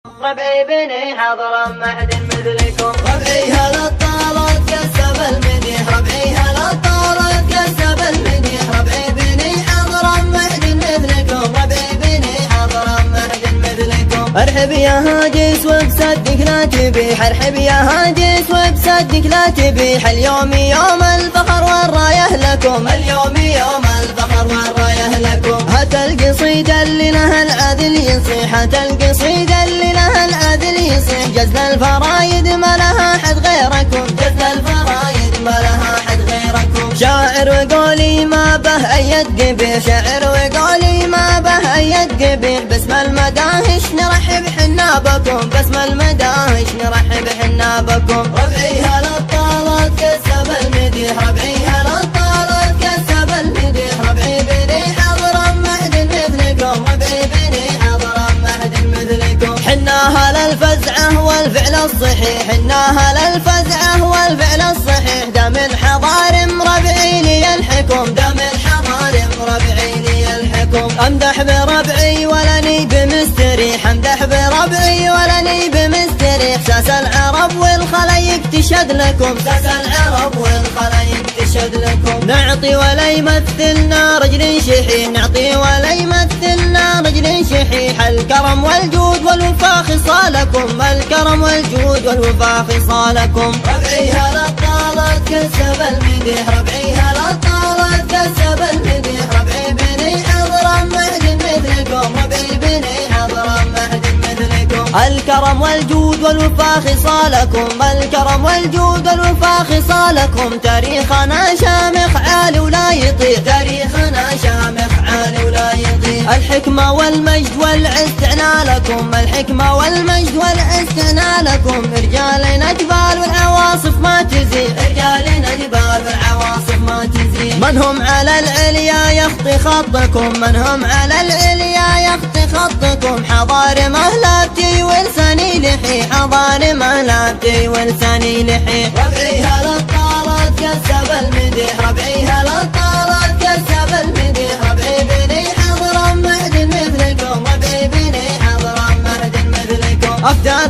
ربعي بني حضر مهد مثلكم. ربعي هلا الطارت كسب المديح، ربعي هلا الطارت كسب المديح، ربعي بني حضر مهد مثلكم، ربعي بني حضر مهد مثلكم. ارحب يا هاجس وبصدق لا تبيح، ارحب يا هاجس وبصدق لا تبيح، اليوم يوم الفخر والرايه لكم، اليوم يوم الفخر والرايه لكم. هات القصيدة اللي لها العدل يصيح، هات القصيدة اللي لها العدل يصيح، جزل الفرايد ما لها حد غيركم، جزل الفرايد ما لها حد غيركم. شاعر وقولي ما به أيد قبيح، شاعر وقولي ما به أيد قبيح، باسم المداهش نرحب حنا بكم، باسم المداهش نرحب حنا بكم. ربعي هلا الطارت كسب المديح، ربعي هلا الطارت كسب المديح، ربعي بني حضر مهد مثلكم، ربعي بني حضر مهد مثلكم. حنا هلا الفزعة والفعل الصحيح، حنا هلا الفزعة والفعل الصحيح، دم الحضارم ربعي لي الحكم، دم الحضارم ربعي لي الحكم. امدح بربعي ولاني بمستريح، امدح بربعي ولاني بمستريح، ساس العرب والخلايق تشهد لكم، ساس العرب والخلايق تشهد لكم. نعطي ولا يمثلنا رجل شحيح، نعطي ولا يمثلنا رجل شحيح، الكرم والجود والوفاء خصالكم، الكرم والجود والوفاء خصالكم. ربعي هلا الطارت كسب المديح، ربعي هلا الطارت كسب المديح، ربعي بني حضر مهد مثلكم، ربعي بني حضر مهد مثلكم. الكرم والجود والوفاء خصالكم، الكرم والجود والوفاء خصالكم، تاريخنا شامخ عالي ولا يطير، تاريخنا شامخ عالي ولا يطير. الحكمة والمجد والعز لكم، الحكمة والمجد والعز لكم، رجالنا جبال والعواصف ما تزيد، رجالنا جبال والعواصف ما تزيد. من هم على العليا يخطي خطكم، من هم على العليا يخطي خطكم، حضار مهلاتي ولساني لحي، حضار مهلاتي ولساني لحي. ربعي هلا الطارت كسب المديح، ربعي هلا الطارت كسب المديح، ربعي بني حضر مهد مثلكم، ربعي بني حضر مهد مثلكم. أفدى